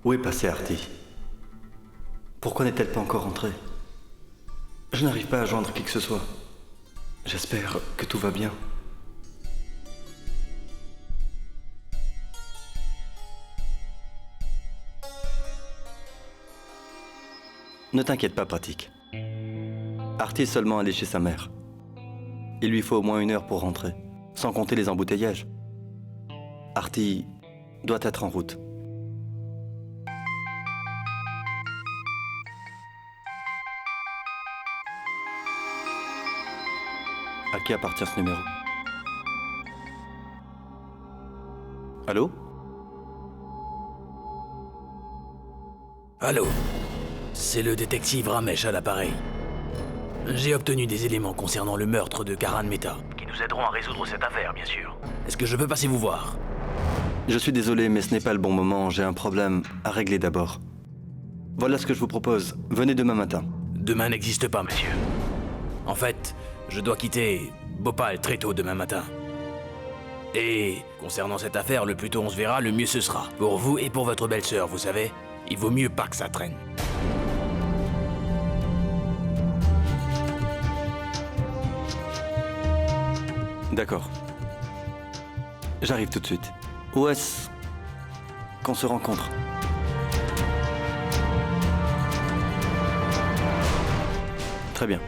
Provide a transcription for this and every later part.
Où est passée Artie? Pourquoi n'est-elle pas encore rentrée? Je n'arrive pas à joindre qui que ce soit. J'espère que tout va bien. Ne t'inquiète pas, Pratique. Artie est seulement allée chez sa mère. Il lui faut au moins 1 heure pour rentrer, sans compter les embouteillages. Artie doit être en route. À qui appartient ce numéro? Allô? Allô? C'est le détective Ramesh à l'appareil. J'ai obtenu des éléments concernant le meurtre de Karan Mehta, qui nous aideront à résoudre cette affaire, bien sûr. Est-ce que je peux passer vous voir? Je suis désolé, mais ce n'est pas le bon moment. J'ai un problème à régler d'abord. Voilà ce que je vous propose. Venez demain matin. Demain n'existe pas, monsieur. En fait, je dois quitter Bhopal très tôt demain matin. Et concernant cette affaire, le plus tôt on se verra, le mieux ce sera. Pour vous et pour votre belle-sœur, vous savez, il vaut mieux pas que ça traîne. D'accord. J'arrive tout de suite. Où est-ce qu'on se rencontre? Très bien.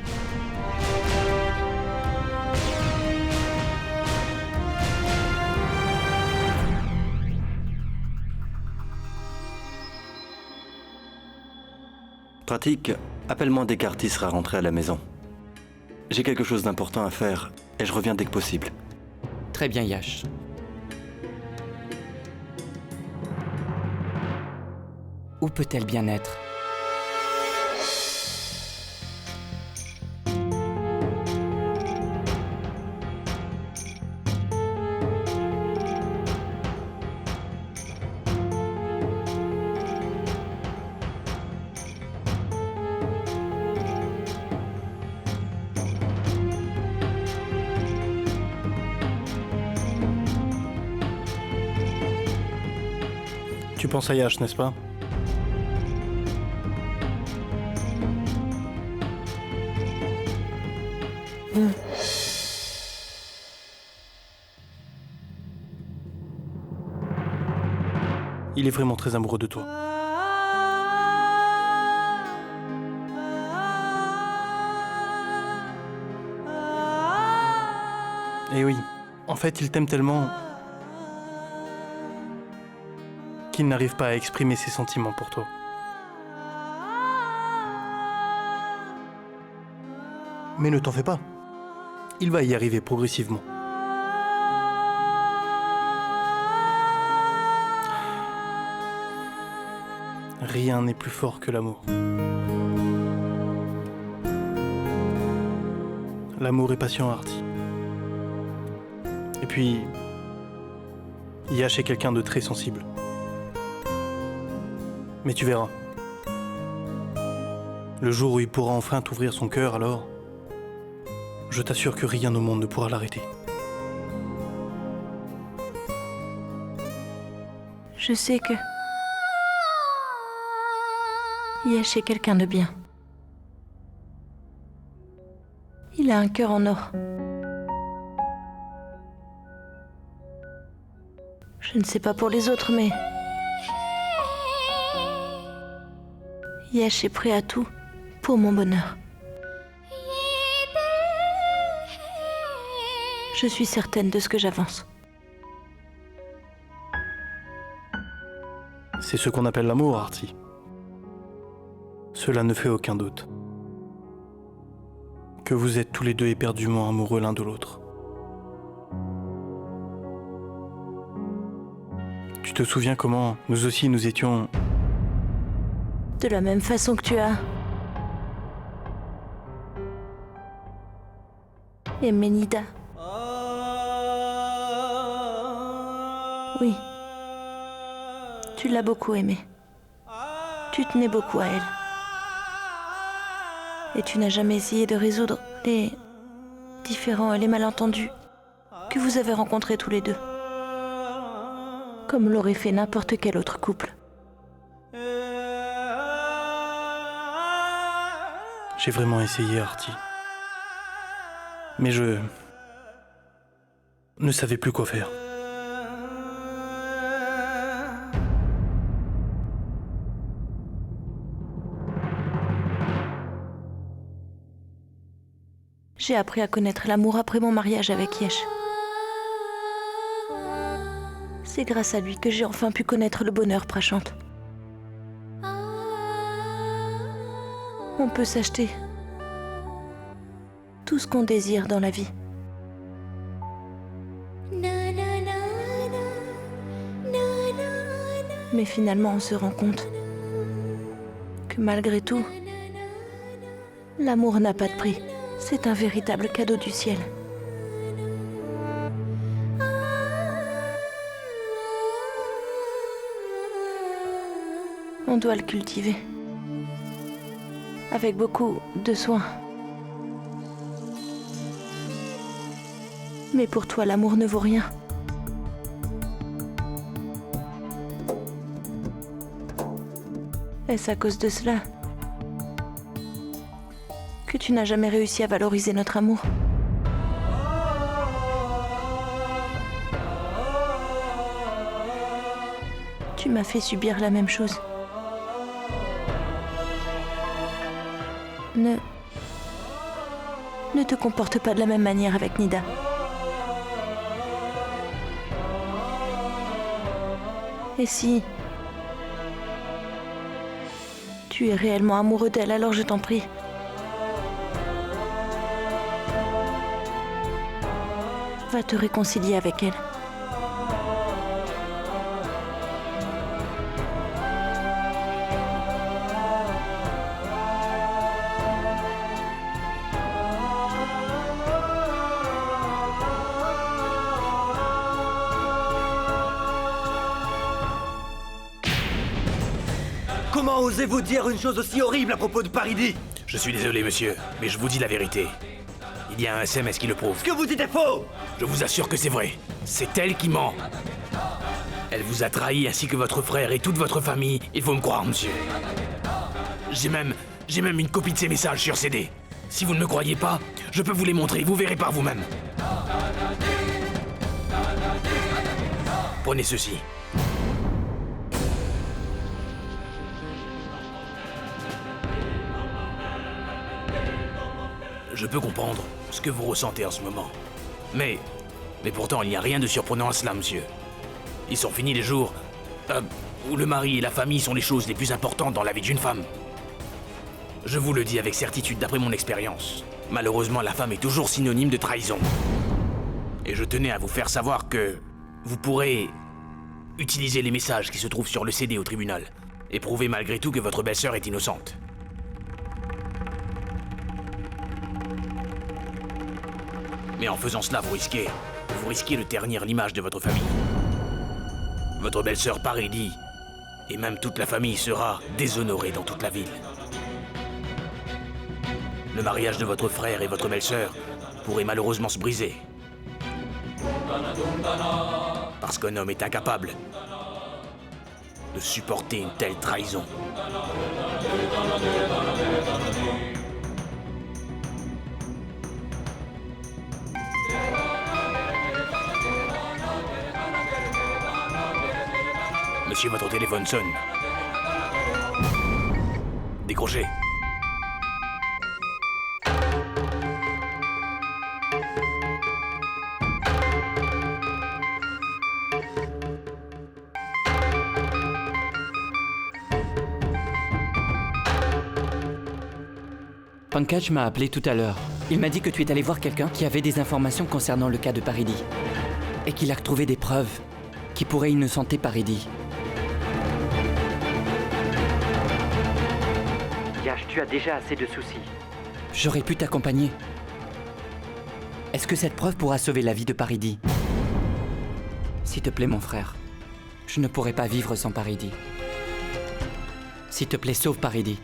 Pratique, appelle-moi dès qu'Artie sera rentré à la maison. J'ai quelque chose d'important à faire et je reviens dès que possible. Très bien, Yash. Où peut-elle bien être? Tu penses à Yash, n'est-ce pas? Il est vraiment très amoureux de toi. Et oui, en fait, il t'aime tellement qu'il n'arrive pas à exprimer ses sentiments pour toi. Mais ne t'en fais pas. Il va y arriver progressivement. Rien n'est plus fort que l'amour. L'amour est patient, Artie. Et puis, Yash est quelqu'un de très sensible. Mais tu verras. Le jour où il pourra enfin t'ouvrir son cœur, alors, je t'assure que rien au monde ne pourra l'arrêter. Je sais que Yash est quelqu'un de bien. Il a un cœur en or. Je ne sais pas pour les autres, mais Yash est prêt à tout pour mon bonheur. Je suis certaine de ce que j'avance. C'est ce qu'on appelle l'amour, Artie. Cela ne fait aucun doute. Que vous êtes tous les deux éperdument amoureux l'un de l'autre. Tu te souviens comment nous aussi nous étions... De la même façon que tu as aimé Nida. Oui. Tu l'as beaucoup aimée. Tu tenais beaucoup à elle. Et tu n'as jamais essayé de résoudre les différends et les malentendus que vous avez rencontrés tous les deux. Comme l'aurait fait n'importe quel autre couple. J'ai vraiment essayé, Artie. Mais je ne savais plus quoi faire. J'ai appris à connaître l'amour après mon mariage avec Yesh. C'est grâce à lui que j'ai enfin pu connaître le bonheur, Prashant. On peut s'acheter tout ce qu'on désire dans la vie. Mais finalement, on se rend compte que malgré tout, l'amour n'a pas de prix. C'est un véritable cadeau du ciel. On doit le cultiver. Avec beaucoup de soin. Mais pour toi, l'amour ne vaut rien. Est-ce à cause de cela que tu n'as jamais réussi à valoriser notre amour? Tu m'as fait subir la même chose. Ne te comporte pas de la même manière avec Nida. Et si tu es réellement amoureux d'elle, alors je t'en prie. Va te réconcilier avec elle. Comment osez-vous dire une chose aussi horrible à propos de Paridi? Je suis désolé, monsieur, mais je vous dis la vérité. Il y a un SMS qui le prouve. Ce que vous dites est faux! Je vous assure que c'est vrai. C'est elle qui ment. Elle vous a trahi ainsi que votre frère et toute votre famille. Il faut me croire, monsieur. J'ai même une copie de ces messages sur CD. Si vous ne me croyez pas, je peux vous les montrer. Vous verrez par vous-même. Prenez ceci. Je peux comprendre ce que vous ressentez en ce moment. Mais pourtant, il n'y a rien de surprenant à cela, monsieur. Ils sont finis les jours où le mari et la famille sont les choses les plus importantes dans la vie d'une femme. Je vous le dis avec certitude d'après mon expérience. Malheureusement, la femme est toujours synonyme de trahison. Et je tenais à vous faire savoir que vous pourrez utiliser les messages qui se trouvent sur le CD au tribunal et prouver malgré tout que votre belle-sœur est innocente. Mais en faisant cela, vous risquez de ternir l'image de votre famille. Votre belle-sœur Paridi, et même toute la famille sera déshonorée dans toute la ville. Le mariage de votre frère et votre belle-sœur pourrait malheureusement se briser. Parce qu'un homme est incapable de supporter une telle trahison. Monsieur, votre téléphone sonne. Décrochez. Pankaj m'a appelé tout à l'heure. Il m'a dit que tu es allé voir quelqu'un qui avait des informations concernant le cas de Paridi. Et qu'il a retrouvé des preuves qui pourraient innocenter Paridi. Yash, tu as déjà assez de soucis. J'aurais pu t'accompagner. Est-ce que cette preuve pourra sauver la vie de Paridi? S'il te plaît, mon frère. Je ne pourrais pas vivre sans Paridi. S'il te plaît, sauve Paridi.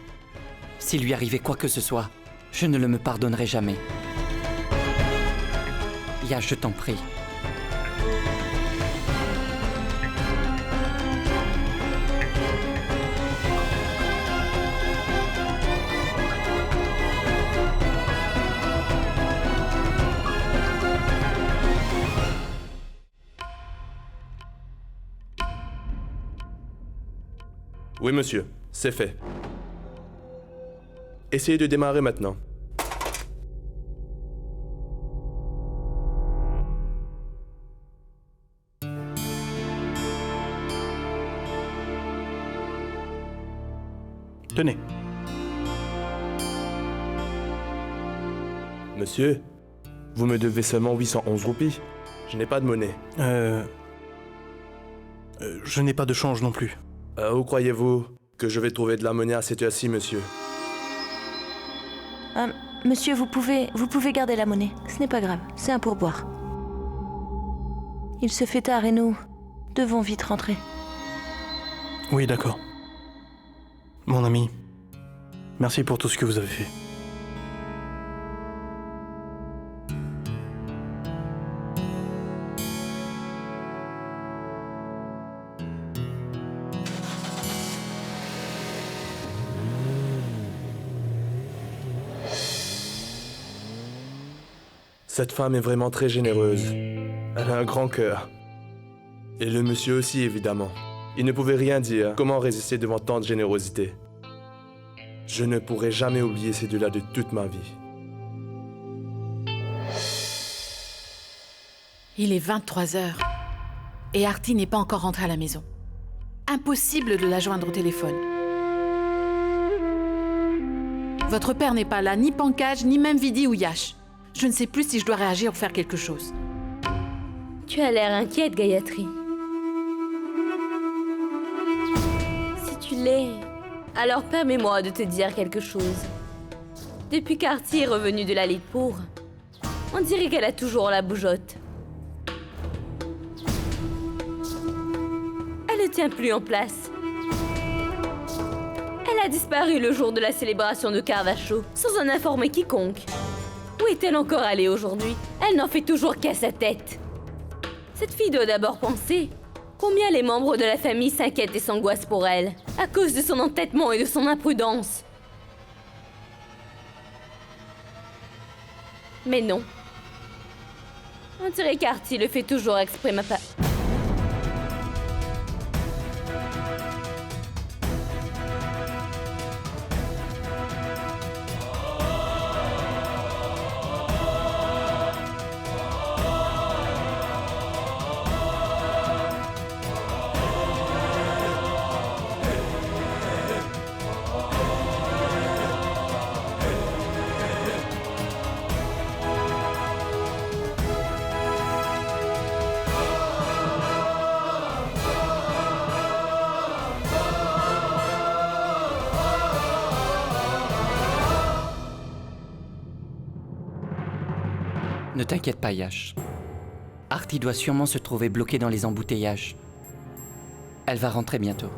S'il lui arrivait quoi que ce soit, je ne le me pardonnerai jamais. Yash, je t'en prie. Oui, monsieur, c'est fait. Essayez de démarrer maintenant. Tenez. Monsieur, vous me devez seulement 811 roupies. Je n'ai pas de monnaie. Je n'ai pas de change non plus. Où croyez-vous que je vais trouver de la monnaie à cette heure-ci, monsieur? Monsieur, vous pouvez garder la monnaie. Ce n'est pas grave, c'est un pourboire. Il se fait tard et nous devons vite rentrer. Oui, d'accord. Mon ami, merci pour tout ce que vous avez fait. Cette femme est vraiment très généreuse. Elle a un grand cœur. Et le monsieur aussi, évidemment. Il ne pouvait rien dire. Comment résister devant tant de générosité? Je ne pourrai jamais oublier ces deux-là de toute ma vie. Il est 23 heures. Et Artie n'est pas encore rentrée à la maison. Impossible de la joindre au téléphone. Votre père n'est pas là, ni Pankaj, ni même Vidi ou Yash. Je ne sais plus si je dois réagir ou faire quelque chose. Tu as l'air inquiète, Gayatri. Si tu l'es, alors permets-moi de te dire quelque chose. Depuis qu'Artie est revenue de la Lalitpur, on dirait qu'elle a toujours la bougeotte. Elle ne tient plus en place. Elle a disparu le jour de la célébration de Carvachot, sans en informer quiconque. Où est-elle encore allée aujourd'hui? Elle n'en fait toujours qu'à sa tête. Cette fille doit d'abord penser combien les membres de la famille s'inquiètent et s'angoissent pour elle, à cause de son entêtement et de son imprudence. Mais non. On dirait qu'Artie le fait toujours exprès, ma pa... Ne t'inquiète pas, Yash. Artie doit sûrement se trouver bloquée dans les embouteillages. Elle va rentrer bientôt.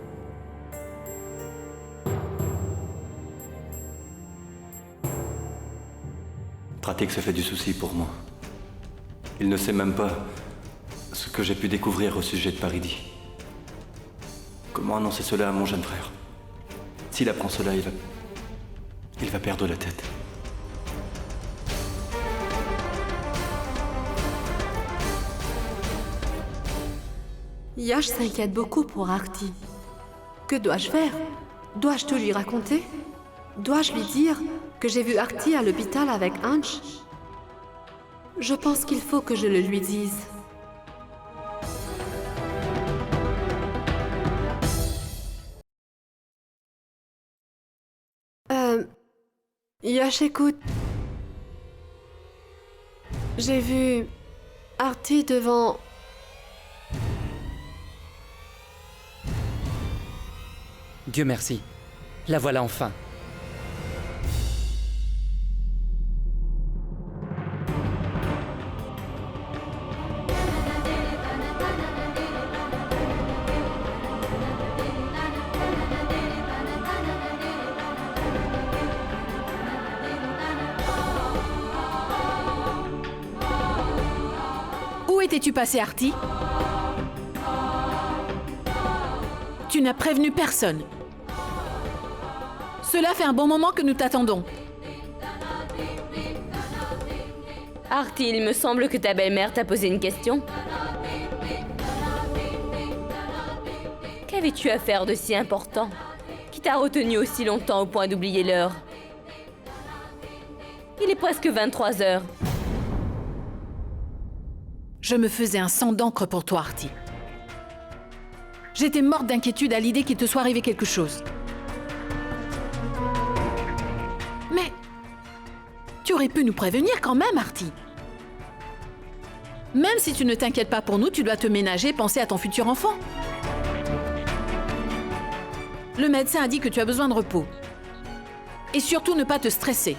Pratik se fait du souci pour moi. Il ne sait même pas ce que j'ai pu découvrir au sujet de Paridi. Comment annoncer cela à mon jeune frère? S'il apprend cela, il va perdre la tête. Yash s'inquiète beaucoup pour Artie. Que dois-je faire? Dois-je te lui raconter? Dois-je lui dire que j'ai vu Artie à l'hôpital avec Ansh? Je pense qu'il faut que je le lui dise. Yash, écoute. J'ai vu Artie devant... Dieu merci. La voilà enfin. Où étais-tu passé, Artie? Tu n'as prévenu personne. Cela fait un bon moment que nous t'attendons. Artie, il me semble que ta belle-mère t'a posé une question. Qu'avais-tu à faire de si important qui t'a retenu aussi longtemps au point d'oublier l'heure? Il est presque 23 heures. Je me faisais un sang d'encre pour toi, Artie. J'étais morte d'inquiétude à l'idée qu'il te soit arrivé quelque chose. Mais tu aurais pu nous prévenir quand même, Artie. Même si tu ne t'inquiètes pas pour nous, tu dois te ménager, penser à ton futur enfant. Le médecin a dit que tu as besoin de repos. Et surtout ne pas te stresser.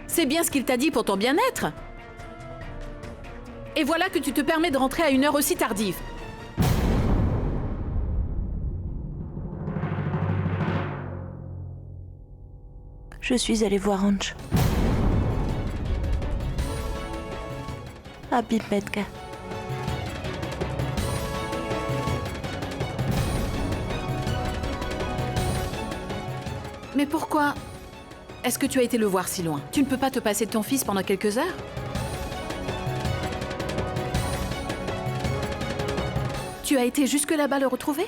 C'est bien ce qu'il t'a dit pour ton bien-être. Et voilà que tu te permets de rentrer à une heure aussi tardive. Je suis allée voir Ange. À Bimetka. Mais pourquoi est-ce que tu as été le voir si loin? Tu ne peux pas te passer de ton fils pendant quelques heures? Tu as été jusque là-bas le retrouver?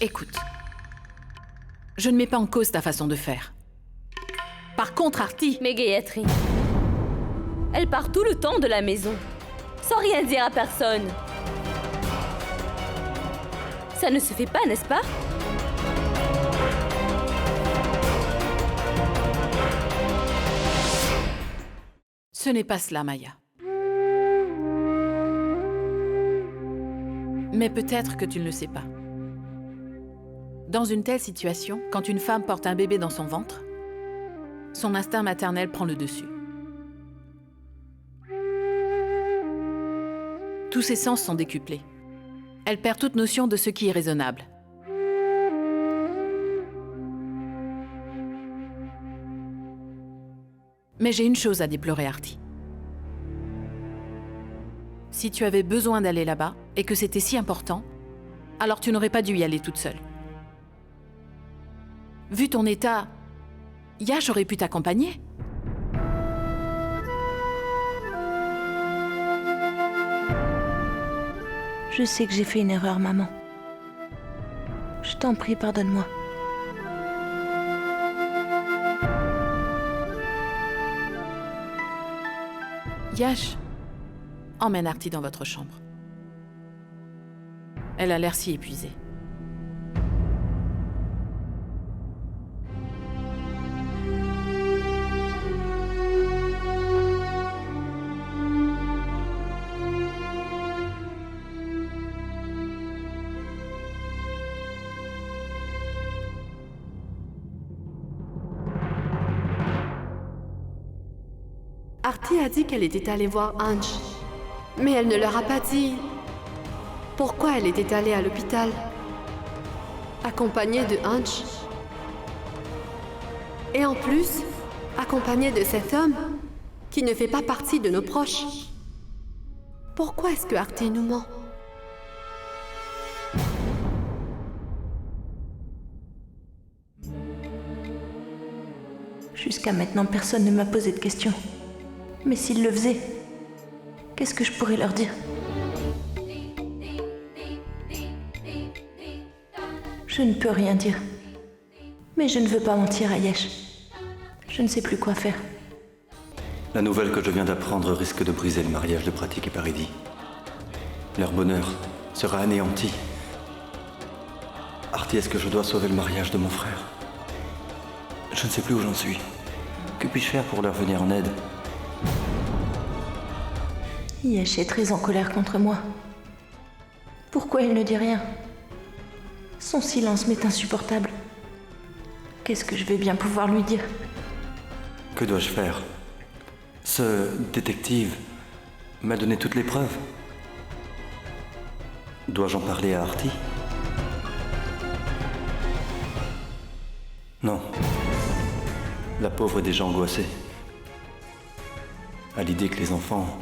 Écoute, je ne mets pas en cause ta façon de faire. Par contre, Artie... Mais Gayatri, elle part tout le temps de la maison, sans rien dire à personne. Ça ne se fait pas, n'est-ce pas? Ce n'est pas cela, Maya. Mais peut-être que tu ne le sais pas. Dans une telle situation, quand une femme porte un bébé dans son ventre, son instinct maternel prend le dessus. Tous ses sens sont décuplés. Elle perd toute notion de ce qui est raisonnable. Mais j'ai une chose à déplorer, Artie. Si tu avais besoin d'aller là-bas et que c'était si important, alors tu n'aurais pas dû y aller toute seule. Vu ton état, Yash aurait pu t'accompagner. Je sais que j'ai fait une erreur, maman. Je t'en prie, pardonne-moi. Yash, emmène Artie dans votre chambre. Elle a l'air si épuisée. Artie a dit qu'elle était allée voir Ange, mais elle ne leur a pas dit pourquoi elle était allée à l'hôpital, accompagnée de Ange. Et en plus, accompagnée de cet homme qui ne fait pas partie de nos proches. Pourquoi est-ce que Artie nous ment? Jusqu'à maintenant, personne ne m'a posé de questions. Mais s'ils le faisaient, qu'est-ce que je pourrais leur dire? Je ne peux rien dire. Mais je ne veux pas mentir à Yesh. Je ne sais plus quoi faire. La nouvelle que je viens d'apprendre risque de briser le mariage de Pratik et Paridi. Leur bonheur sera anéanti. Artie, est-ce que je dois sauver le mariage de mon frère? Je ne sais plus où j'en suis. Que puis-je faire pour leur venir en aide? Yesh est très en colère contre moi. Pourquoi il ne dit rien? Son silence m'est insupportable. Qu'est-ce que je vais bien pouvoir lui dire? Que dois-je faire? Ce détective m'a donné toutes les preuves. Dois-je en parler à Artie? Non. La pauvre est déjà angoissée. À l'idée que les enfants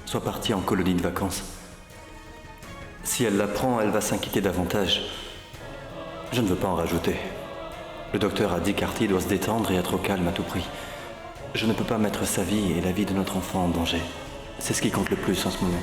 soient partis en colonie de vacances. Si elle l'apprend, elle va s'inquiéter davantage. Je ne veux pas en rajouter. Le docteur a dit qu'Artie doit se détendre et être au calme à tout prix. Je ne peux pas mettre sa vie et la vie de notre enfant en danger. C'est ce qui compte le plus en ce moment.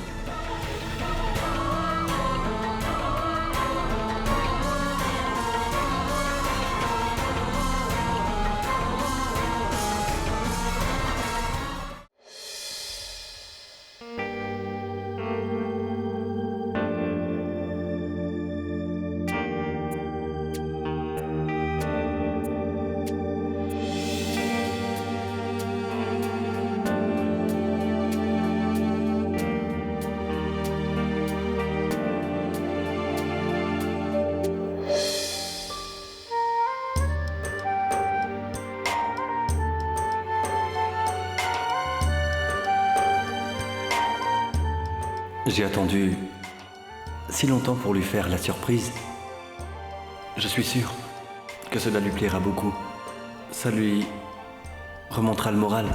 J'ai attendu si longtemps pour lui faire la surprise. Je suis sûr que cela lui plaira beaucoup. Ça lui remontera le moral.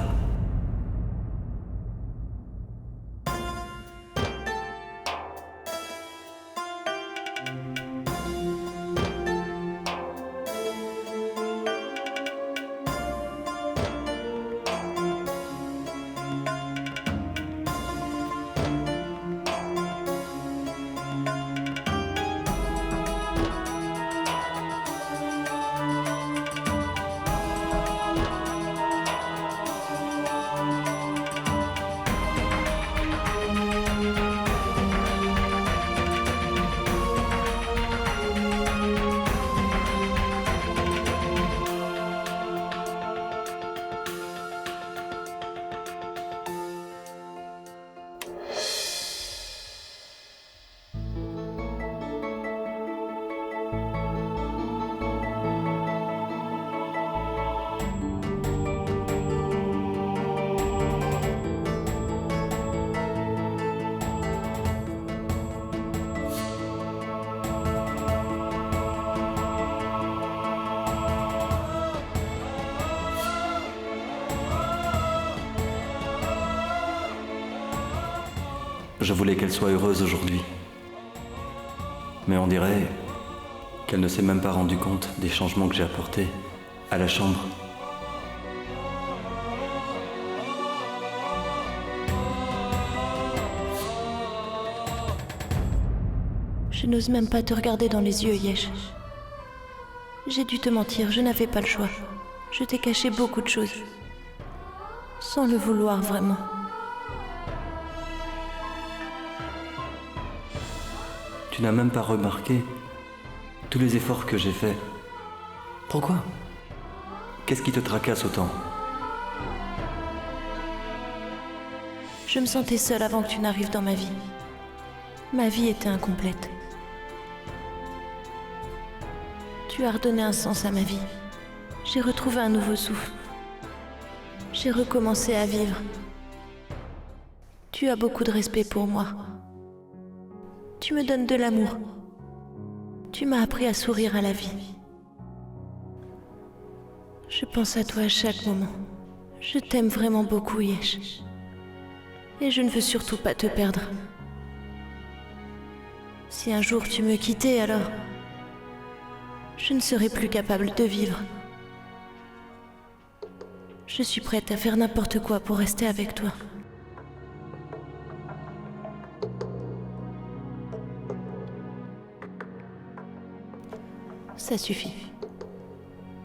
Je voulais qu'elle soit heureuse aujourd'hui. Mais on dirait qu'elle ne s'est même pas rendue compte des changements que j'ai apportés à la chambre. Je n'ose même pas te regarder dans les yeux, Yesh. J'ai dû te mentir, je n'avais pas le choix. Je t'ai caché beaucoup de choses. Sans le vouloir vraiment. Tu n'as même pas remarqué tous les efforts que j'ai faits. Pourquoi? Qu'est-ce qui te tracasse autant? Je me sentais seule avant que tu n'arrives dans ma vie. Ma vie était incomplète. Tu as redonné un sens à ma vie. J'ai retrouvé un nouveau souffle. J'ai recommencé à vivre. Tu as beaucoup de respect pour moi. Tu me donnes de l'amour. Tu m'as appris à sourire à la vie. Je pense à toi à chaque moment. Je t'aime vraiment beaucoup, Yesh. Et je ne veux surtout pas te perdre. Si un jour tu me quittais, alors je ne serais plus capable de vivre. Je suis prête à faire n'importe quoi pour rester avec toi. Ça suffit.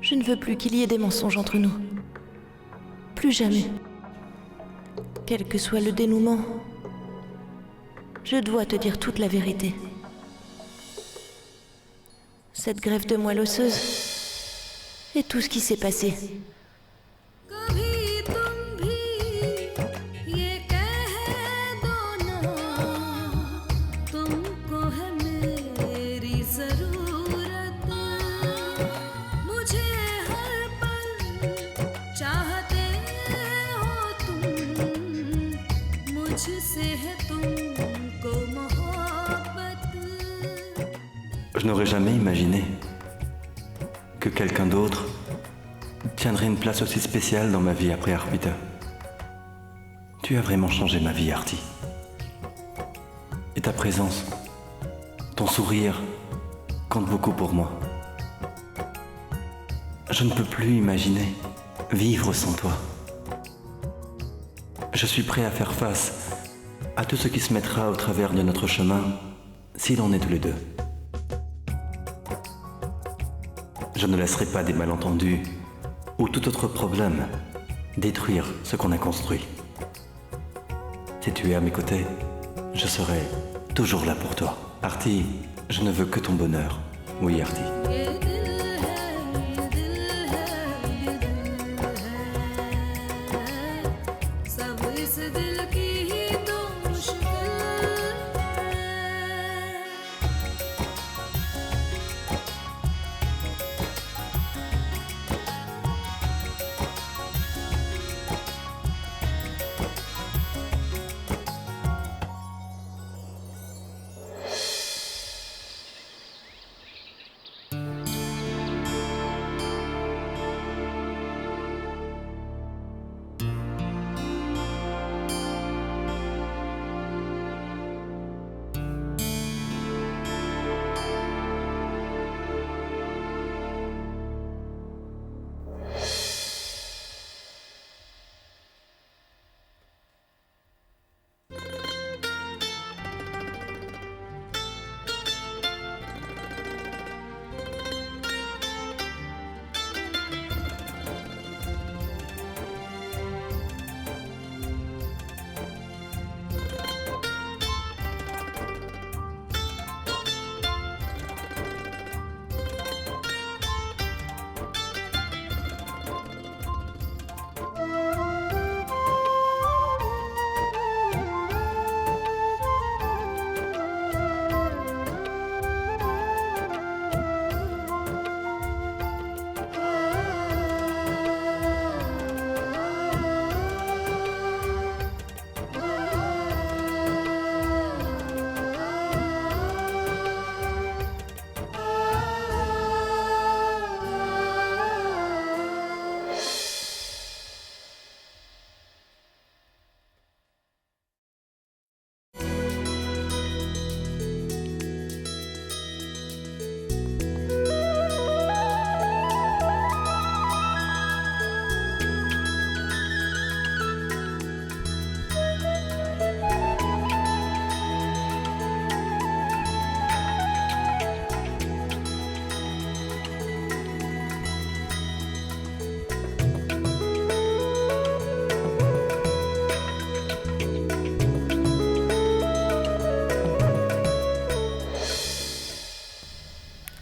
Je ne veux plus qu'il y ait des mensonges entre nous. Plus jamais. Quel que soit le dénouement, je dois te dire toute la vérité. Cette greffe de moelle osseuse et tout ce qui s'est passé. Je n'aurais jamais imaginé que quelqu'un d'autre tiendrait une place aussi spéciale dans ma vie après Arpita. Tu as vraiment changé ma vie, Artie. Et ta présence, ton sourire, compte beaucoup pour moi. Je ne peux plus imaginer vivre sans toi. Je suis prêt à faire face à tout ce qui se mettra au travers de notre chemin si l'on est tous les deux. Je ne laisserai pas des malentendus ou tout autre problème détruire ce qu'on a construit. Si tu es à mes côtés, je serai toujours là pour toi. Artie, je ne veux que ton bonheur. Oui, Artie.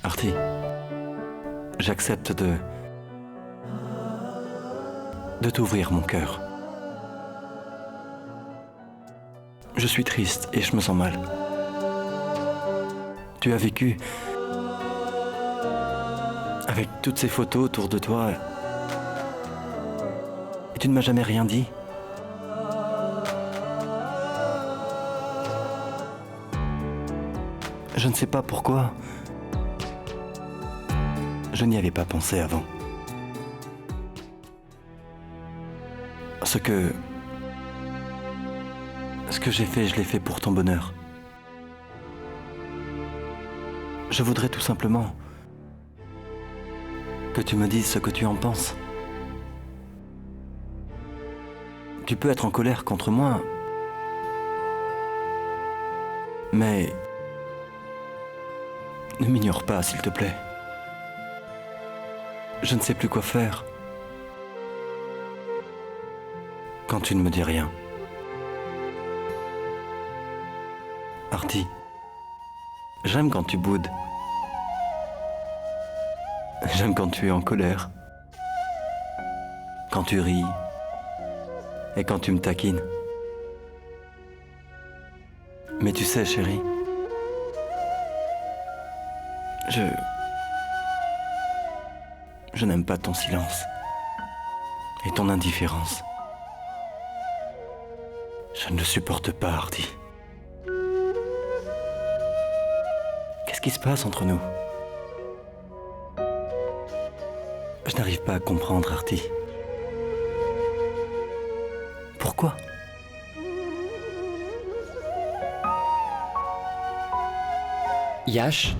Artie, j'accepte de t'ouvrir mon cœur. Je suis triste et je me sens mal. Tu as vécu avec toutes ces photos autour de toi et tu ne m'as jamais rien dit. Je ne sais pas pourquoi. Je n'y avais pas pensé avant. Ce que j'ai fait, je l'ai fait pour ton bonheur. Je voudrais tout simplement que tu me dises ce que tu en penses. Tu peux être en colère contre moi, mais ne m'ignore pas, s'il te plaît. Je ne sais plus quoi faire quand tu ne me dis rien. Artie, j'aime quand tu boudes. J'aime quand tu es en colère. Quand tu ris. Et quand tu me taquines. Mais tu sais, chérie, je n'aime pas ton silence et ton indifférence. Je ne le supporte pas, Artie. Qu'est-ce qui se passe entre nous? Je n'arrive pas à comprendre, Artie. Pourquoi? Yash?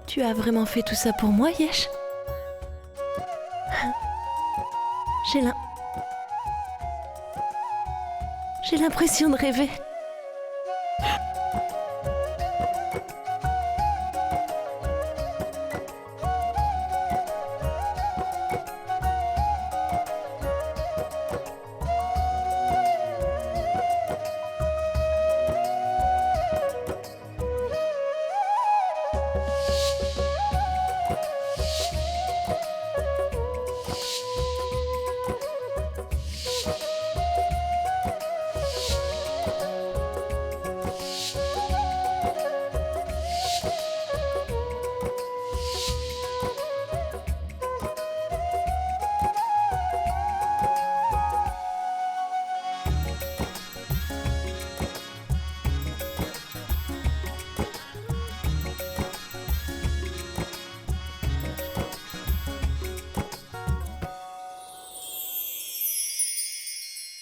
Tu as vraiment fait tout ça pour moi, Yash? J'ai l'impression de rêver.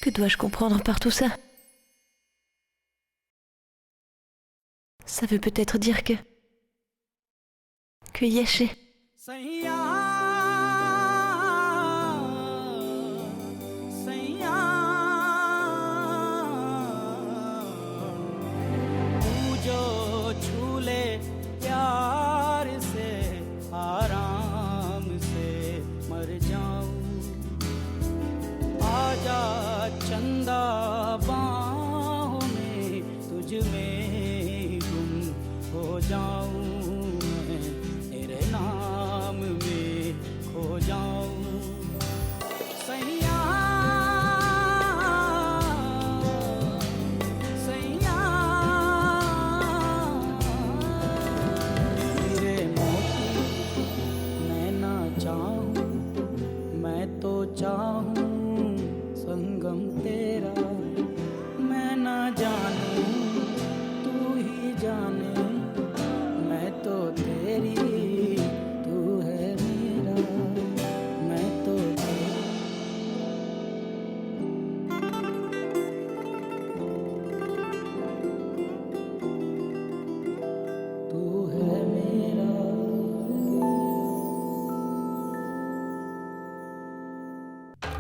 Que dois-je comprendre par tout ça? Ça veut peut-être dire que Yaché...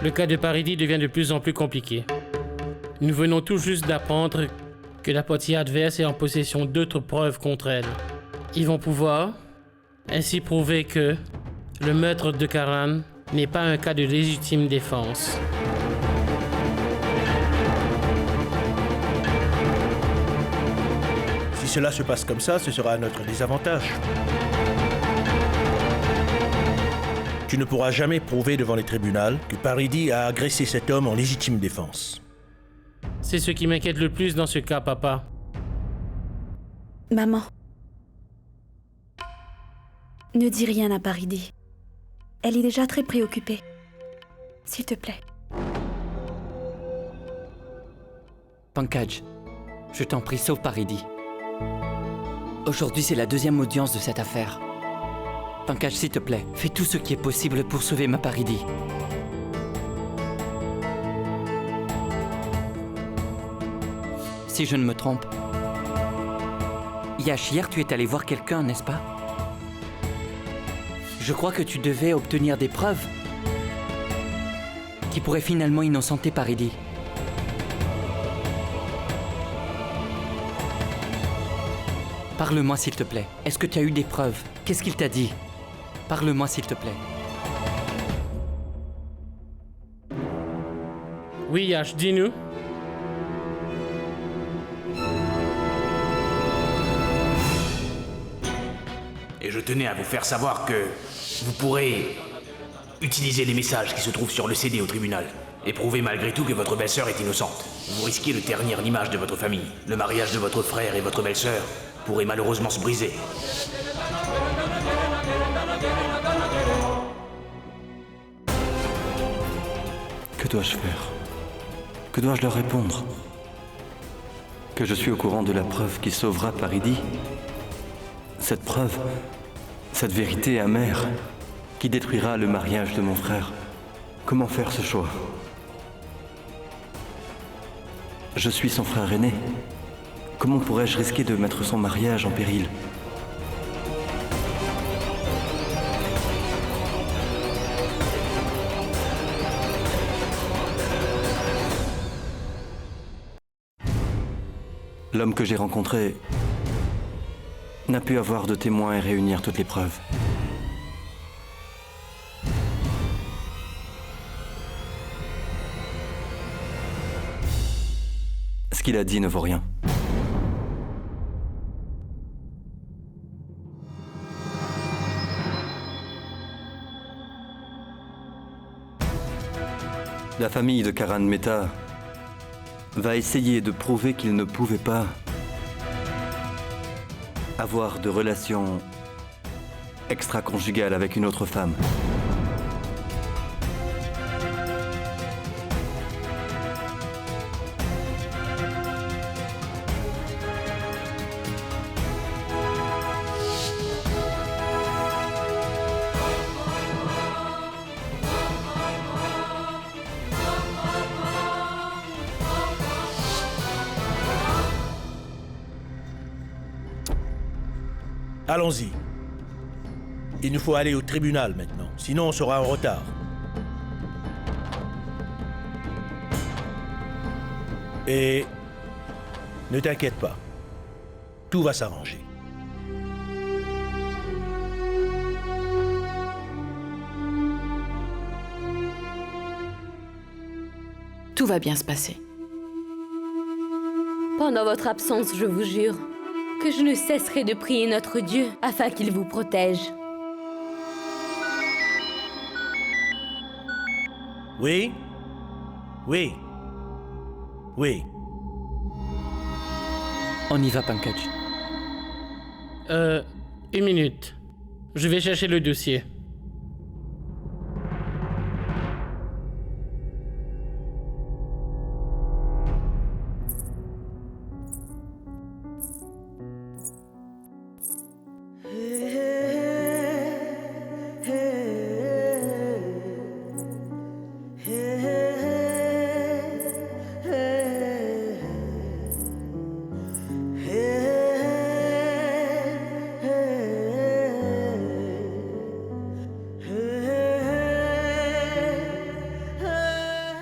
Le cas de Paridie devient de plus en plus compliqué. Nous venons tout juste d'apprendre que la portière adverse est en possession d'autres preuves contre elle. Ils vont pouvoir ainsi prouver que le meurtre de Karan n'est pas un cas de légitime défense. Si cela se passe comme ça, ce sera à notre désavantage. Tu ne pourras jamais prouver devant les tribunaux que Paridie a agressé cet homme en légitime défense. C'est ce qui m'inquiète le plus dans ce cas, papa. Maman. Ne dis rien à Paridie. Elle est déjà très préoccupée. S'il te plaît. Pankaj, je t'en prie, sauve Paridie. Aujourd'hui, c'est la deuxième audience de cette affaire. Pankaj, s'il te plaît, fais tout ce qui est possible pour sauver ma Paridie. Si je ne me trompe, Yash, hier tu es allé voir quelqu'un, n'est-ce pas? Je crois que tu devais obtenir des preuves qui pourraient finalement innocenter Paridie. Parle-moi s'il te plaît. Est-ce que tu as eu des preuves? Qu'est-ce qu'il t'a dit? Parle-moi s'il te plaît. Oui, Yash, dis-nous. Et je tenais à vous faire savoir que vous pourrez utiliser les messages qui se trouvent sur le CD au tribunal et prouver malgré tout que votre belle-sœur est innocente. Vous risquez de ternir l'image de votre famille. Le mariage de votre frère et votre belle-sœur pourrait malheureusement se briser. Que dois-je faire? Que dois-je leur répondre? Que je suis au courant de la preuve qui sauvera Paridie? Cette preuve, cette vérité amère qui détruira le mariage de mon frère. Comment faire ce choix? Je suis son frère aîné. Comment pourrais-je risquer de mettre son mariage en péril? L'homme que j'ai rencontré n'a pu avoir de témoins et réunir toutes les preuves. Ce qu'il a dit ne vaut rien. La famille de Karan Mehta va essayer de prouver qu'il ne pouvait pas avoir de relations extra-conjugales avec une autre femme. Allons-y. Il nous faut aller au tribunal maintenant, sinon on sera en retard. Et ne t'inquiète pas, tout va s'arranger. Tout va bien se passer. Pendant votre absence, je vous jure que je ne cesserai de prier notre Dieu afin qu'il vous protège. Oui? Oui. Oui. On y va, Pankaj. Une minute. Je vais chercher le dossier.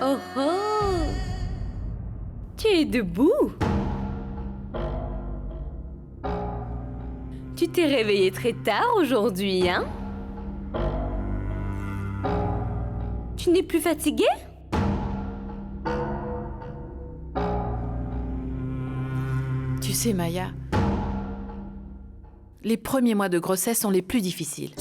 Oh oh! Tu es debout? Tu t'es réveillé très tard aujourd'hui, hein? Tu n'es plus fatigué? Tu sais, Maya, les premiers mois de grossesse sont les plus difficiles.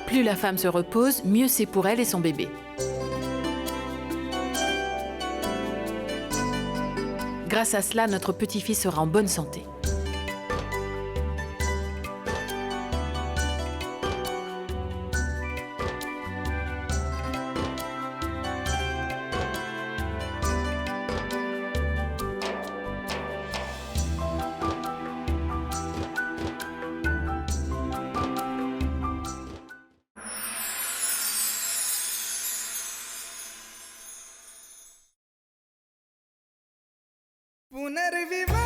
Plus la femme se repose, mieux c'est pour elle et son bébé. Grâce à cela, notre petit-fils sera en bonne santé. पुनर्विवाह